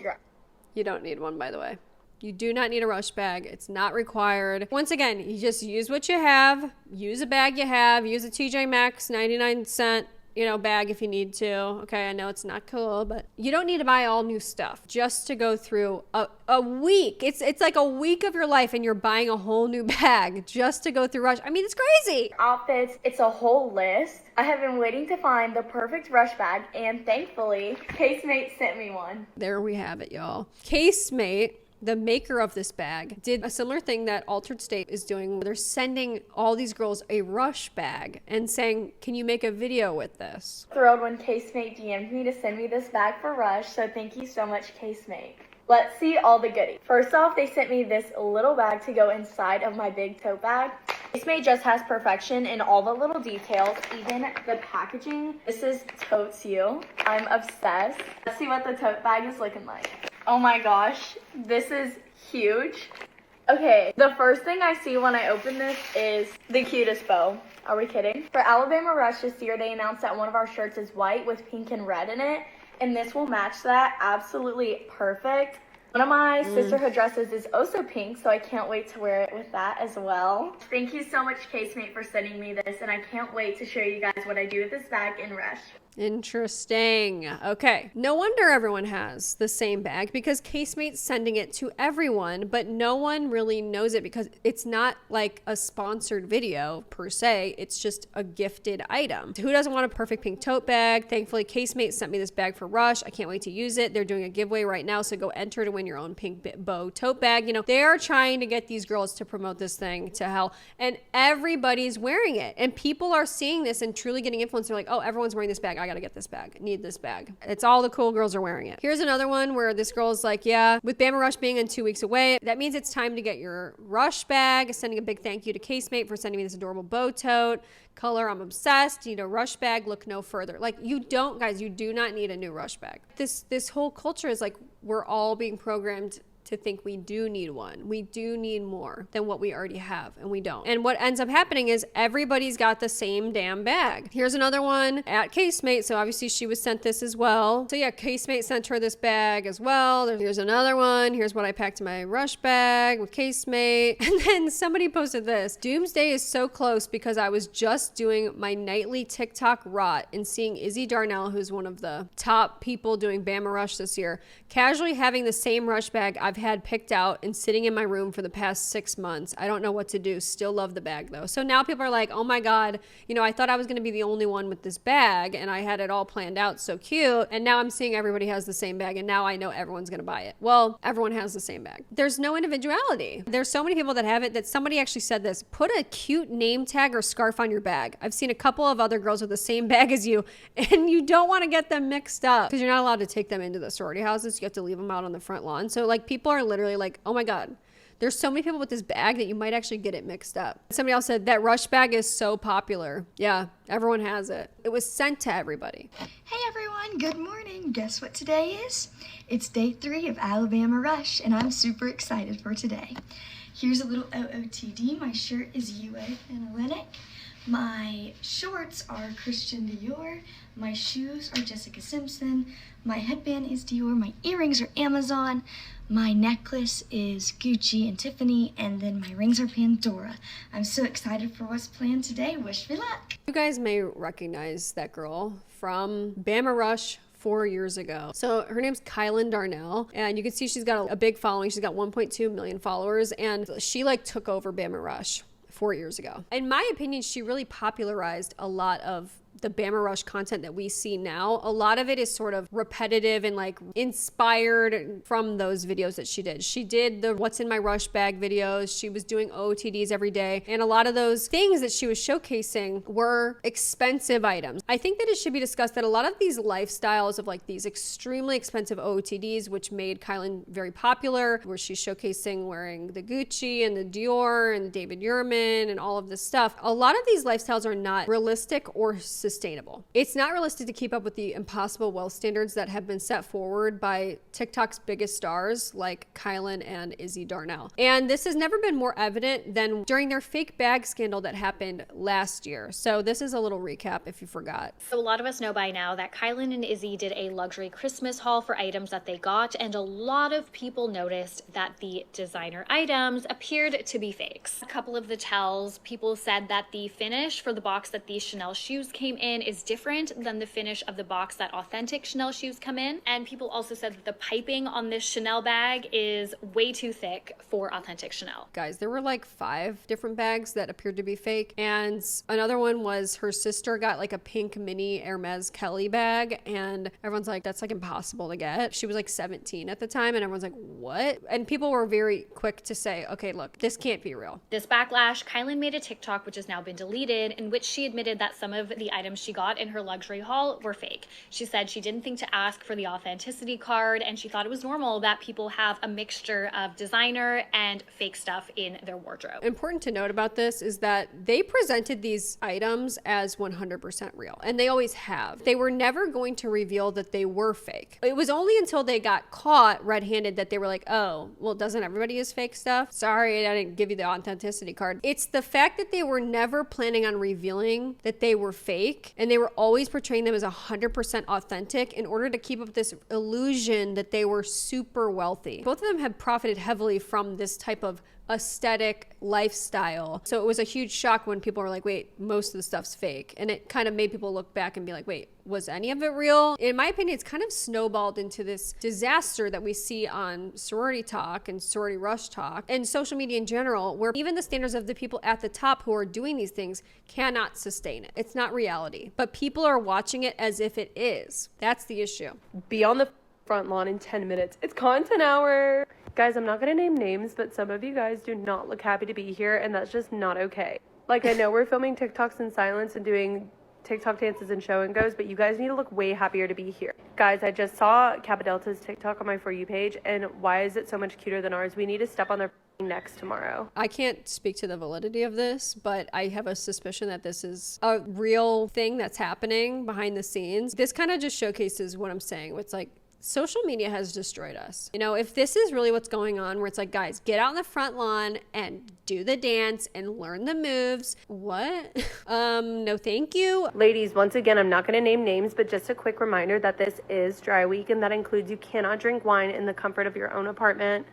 You don't need one, by the way. You do not need a rush bag. It's not required. Once again, you just use what you have. Use a bag you have. Use a TJ Maxx 99-cent bag if you need to. Okay, I know it's not cool, but you don't need to buy all new stuff just to go through a week. It's like a week of your life and you're buying a whole new bag just to go through Rush. I mean, it's crazy. Outfits, it's a whole list. I have been waiting to find the perfect Rush bag, and thankfully, Casemate sent me one. There we have it, y'all. Casemate, the maker of this bag, did a similar thing that Altered State is doing. They're sending all these girls a Rush bag and saying, can you make a video with this? Thrilled when Casemate DM'd me to send me this bag for Rush, so thank you so much, Casemate. Let's see all the goodies. First off, they sent me this little bag to go inside of my big tote bag. Casemate just has perfection in all the little details, even the packaging. This is Totes You. I'm obsessed. Let's see what the tote bag is looking like. Oh my gosh, this is huge. Okay, the first thing I see when I open this is the cutest bow. Are we kidding? For Alabama Rush this year, they announced that one of our shirts is white with pink and red in it, and this will match that absolutely perfect. One of my sisterhood dresses is also pink, so I can't wait to wear it with that as well. Thank you so much, Casemate, for sending me this, and I can't wait to show you guys what I do with this bag in Rush. Interesting. Okay. No wonder everyone has the same bag because Casemate's sending it to everyone, but no one really knows it because it's not like a sponsored video per se. It's just a gifted item. Who doesn't want a perfect pink tote bag? Thankfully, Casemate sent me this bag for Rush. I can't wait to use it. They're doing a giveaway right now, so go enter to win your own pink bow tote bag. They are trying to get these girls to promote this thing to hell, and everybody's wearing it. And people are seeing this and truly getting influenced. They're like, oh, everyone's wearing this bag. I gotta get this bag. I need this bag. It's all the cool girls are wearing it. Here's another one where this girl's like, yeah, with Bama Rush being in 2 weeks away, that means it's time to get your Rush bag. Sending a big thank you to Casemate for sending me this adorable bow tote. Color, I'm obsessed. Need a Rush bag. Look no further. Like, you don't, guys, you do not need a new Rush bag. This whole culture is like, we're all being programmed to think we do need one. We do need more than what we already have, and we don't. And what ends up happening is everybody's got the same damn bag. Here's another one at Casemate, so obviously she was sent this as well. So yeah, Casemate sent her this bag as well. Here's another one. Here's what I packed in my Rush bag with Casemate. And then somebody posted this. Doomsday is so close because I was just doing my nightly TikTok rot and seeing Izzy Darnell, who's one of the top people doing Bama Rush this year, casually having the same Rush bag I've had picked out and sitting in my room for the past 6 months. I don't know what to do. Still love the bag though. So now people are like, oh my God, I thought I was going to be the only one with this bag and I had it all planned out so cute. And now I'm seeing everybody has the same bag and now I know everyone's going to buy it. Well, everyone has the same bag. There's no individuality. There's so many people that have it that somebody actually said this, put a cute name tag or scarf on your bag. I've seen a couple of other girls with the same bag as you and you don't want to get them mixed up because you're not allowed to take them into the sorority houses. You have to leave them out on the front lawn. So like people are literally like, oh my God, there's so many people with this bag that you might actually get it mixed up. Somebody else said that Rush bag is so popular. Yeah, everyone has it. It was sent to everybody. Hey everyone, good morning. Guess what today is? It's day 3 of Alabama Rush and I'm super excited for today. Here's a little OOTD. My shirt is UA Analytic. My shorts are Christian Dior. My shoes are Jessica Simpson. My headband is Dior. My earrings are Amazon. My necklace is Gucci and Tiffany. And then my rings are Pandora. I'm so excited for what's planned today. Wish me luck. You guys may recognize that girl from Bama Rush 4 years ago. So her name's Kylan Darnell, and you can see she's got a big following. She's got 1.2 million followers, and she took over Bama Rush 4 years ago. In my opinion, she really popularized a lot of the Bama Rush content that we see now. A lot of it is sort of repetitive and inspired from those videos that she did. She did the What's in My Rush Bag videos. She was doing OOTDs every day. And a lot of those things that she was showcasing were expensive items. I think that it should be discussed that a lot of these lifestyles of these extremely expensive OOTDs, which made Kylan very popular, where she's showcasing wearing the Gucci and the Dior and the David Yurman and all of this stuff. A lot of these lifestyles are not realistic or sustainable. It's not realistic to keep up with the impossible wealth standards that have been set forward by TikTok's biggest stars like Kylan and Izzy Darnell. And this has never been more evident than during their fake bag scandal that happened last year. So this is a little recap if you forgot. So a lot of us know by now that Kylan and Izzy did a luxury Christmas haul for items that they got, and a lot of people noticed that the designer items appeared to be fakes. A couple of the tells, people said that the finish for the box that these Chanel shoes came came in is different than the finish of the box that authentic Chanel shoes come in. And people also said that the piping on this Chanel bag is way too thick for authentic Chanel. Guys, there were like 5 different bags that appeared to be fake. And another one was her sister got like a pink mini Hermes Kelly bag. And everyone's like, that's like impossible to get. She was like 17 at the time. And everyone's like, what? And people were very quick to say, okay, look, this can't be real. This backlash, Kylan made a TikTok, which has now been deleted, in which she admitted that some of the items she got in her luxury haul were fake. She said she didn't think to ask for the authenticity card, and she thought it was normal that people have a mixture of designer and fake stuff in their wardrobe. Important to note about this is that they presented these items as 100% real, and they always have. They were never going to reveal that they were fake. It was only until they got caught red-handed that they were like, oh, well, doesn't everybody use fake stuff? Sorry, I didn't give you the authenticity card. It's the fact that they were never planning on revealing that they were fake, and they were always portraying them as 100% authentic in order to keep up this illusion that they were super wealthy. Both of them have profited heavily from this type of aesthetic lifestyle. So it was a huge shock when people were like, wait, most of the stuff's fake. And it kind of made people look back and be like, wait, was any of it real? In my opinion, it's kind of snowballed into this disaster that we see on Sorority Talk and Sorority Rush Talk and social media in general, where even the standards of the people at the top who are doing these things cannot sustain it. It's not reality, but people are watching it as if it is. That's the issue. Be on the front lawn in 10 minutes. It's content hour. Guys, I'm not going to name names, but some of you guys do not look happy to be here, and that's just not okay. Like, I know we're filming TikToks in silence and doing TikTok dances and show and goes, but you guys need to look way happier to be here. Guys, I just saw Kappa Delta's TikTok on my For You page, and why is it so much cuter than ours? We need to step on their necks tomorrow. I can't speak to the validity of this, but I have a suspicion that this is a real thing that's happening behind the scenes. This kind of just showcases what I'm saying. It's like, social media has destroyed us. You know, if this is really what's going on, where it's like, guys, get out on the front lawn and do the dance and learn the moves. What? No, thank you. Ladies, once again, I'm not going to name names, but just a quick reminder that this is dry week, and that includes you cannot drink wine in the comfort of your own apartment.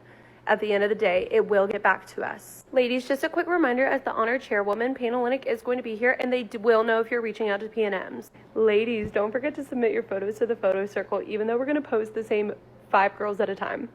At the end of the day, it will get back to us. Ladies, just a quick reminder, as the honored chairwoman, Panhellenic is going to be here, and they will know if you're reaching out to P&Ms. Ladies, don't forget to submit your photos to the photo circle, even though we're going to post the same 5 girls at a time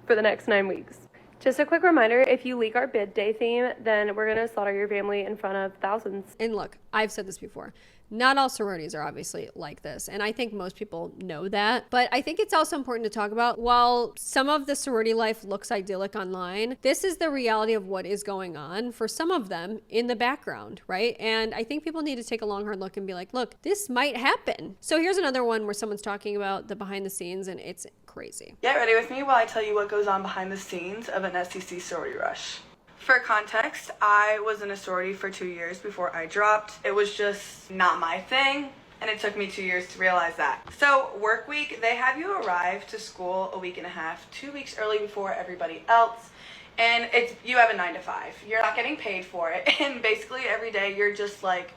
for the next 9 weeks. Just a quick reminder, if you leak our bid day theme, then we're going to slaughter your family in front of thousands. And look, I've said this before. Not all sororities are obviously like this, and I think most people know that. But I think it's also important to talk about, while some of the sorority life looks idyllic online, this is the reality of what is going on for some of them in the background, right? And I think people need to take a long, hard look and be like, look, this might happen. So here's another one where someone's talking about the behind the scenes, and it's crazy. Get ready with me while I tell you what goes on behind the scenes of an SEC sorority rush. For context, I was in a sorority for 2 years before I dropped. It was just not my thing, and it took me 2 years to realize that. So work week, they have you arrive to school a week and a half, 2 weeks early before everybody else, and you have a 9 to 5. You're not getting paid for it, and basically every day you're just like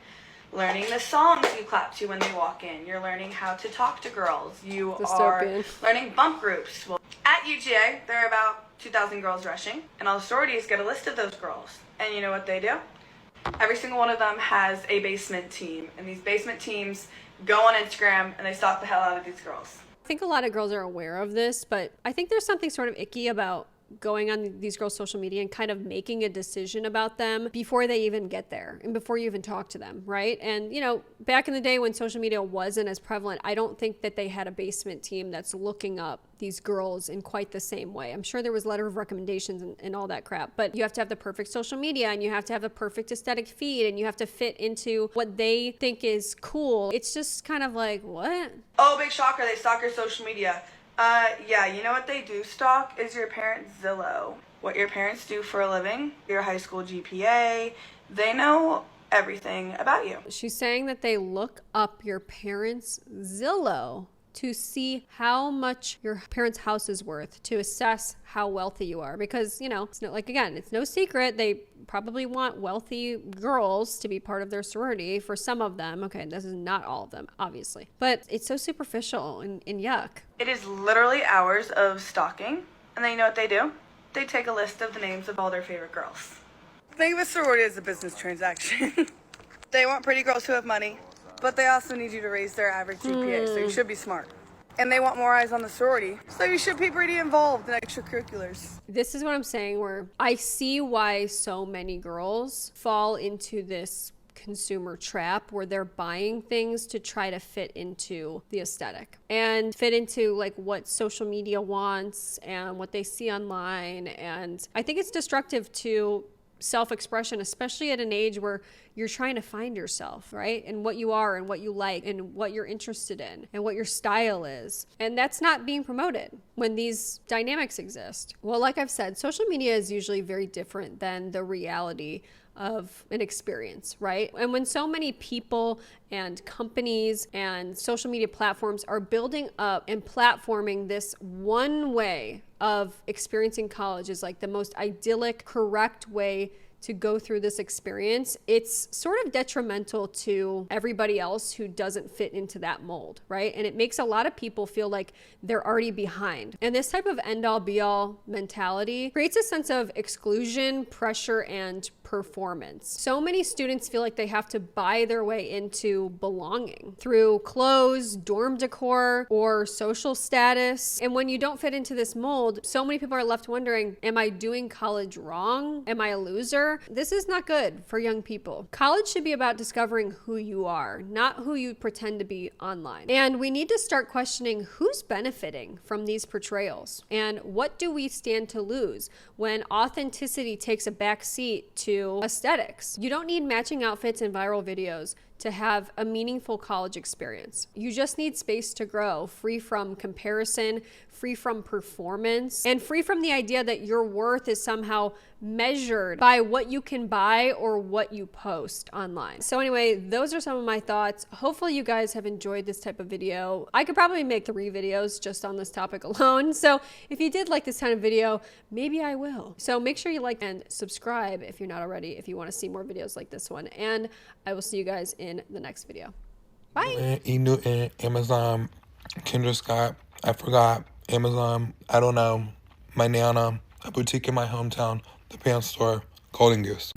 learning the songs you clap to when they walk in. You're learning how to talk to girls. You are learning bump groups. Well, at UGA, there are about 2,000 girls rushing, and all the sororities get a list of those girls. And you know what they do? Every single one of them has a basement team, and these basement teams go on Instagram and they stalk the hell out of these girls. I think a lot of girls are aware of this, but I think there's something sort of icky about going on these girls' social media and kind of making a decision about them before they even get there and before you even talk to them, right? And, you know, back in the day when social media wasn't as prevalent, I don't think that they had a basement team that's looking up these girls in quite the same way. I'm sure there was letter of recommendations and all that crap, but you have to have the perfect social media, and you have to have the perfect aesthetic feed, and you have to fit into what they think is cool. It's just kind of like, what? Oh, big shocker, they stalk your social media. Yeah, you know what they do stalk is your parents' Zillow. What your parents do for a living, your high school GPA, they know everything about you. She's saying that they look up your parents' Zillow to see how much your parents' house is worth, to assess how wealthy you are. Because, you know, it's not like, again, it's no secret. They probably want wealthy girls to be part of their sorority for some of them. Okay, this is not all of them, obviously. But it's so superficial and yuck. It is literally hours of stalking. And then you know what they do? They take a list of the names of all their favorite girls. Think of a sorority as a business transaction. They want pretty girls who have money. but they also need you to raise their average GPA, so you should be smart. And they want more eyes on the sorority, so you should be pretty involved in extracurriculars. This is what I'm saying, where I see why so many girls fall into this consumer trap where they're buying things to try to fit into the aesthetic and fit into like what social media wants and what they see online. And I think it's destructive to self-expression, especially at an age where you're trying to find yourself, right? And what you are and what you like and what you're interested in and what your style is. And that's not being promoted when these dynamics exist. Well, like I've said, social media is usually very different than the reality of an experience, right? And when so many people and companies and social media platforms are building up and platforming this one way of experiencing college is like the most idyllic, correct way to go through this experience, it's sort of detrimental to everybody else who doesn't fit into that mold, right? And it makes a lot of people feel like they're already behind. And this type of end-all be-all mentality creates a sense of exclusion, pressure, and performance. So many students feel like they have to buy their way into belonging through clothes, dorm decor, or social status. And when you don't fit into this mold, so many people are left wondering, am I doing college wrong? Am I a loser? This is not good for young people. College should be about discovering who you are, not who you pretend to be online. And we need to start questioning who's benefiting from these portrayals and what do we stand to lose when authenticity takes a back seat to aesthetics. You don't need matching outfits and viral videos to have a meaningful college experience. You just need space to grow, free from comparison, free from performance, and free from the idea that your worth is somehow measured by what you can buy or what you post online. So anyway, those are some of my thoughts. Hopefully you guys have enjoyed this type of video. I could probably make 3 videos just on this topic alone. So if you did like this kind of video, maybe I will. So make sure you like and subscribe if you're not already, if you want to see more videos like this one. And I will see you guys in the next video. Bye. Newton, Amazon, Kendra Scott, I forgot, Amazon, I don't know, my Nana, a boutique in my hometown, the pants store, Golden Goose.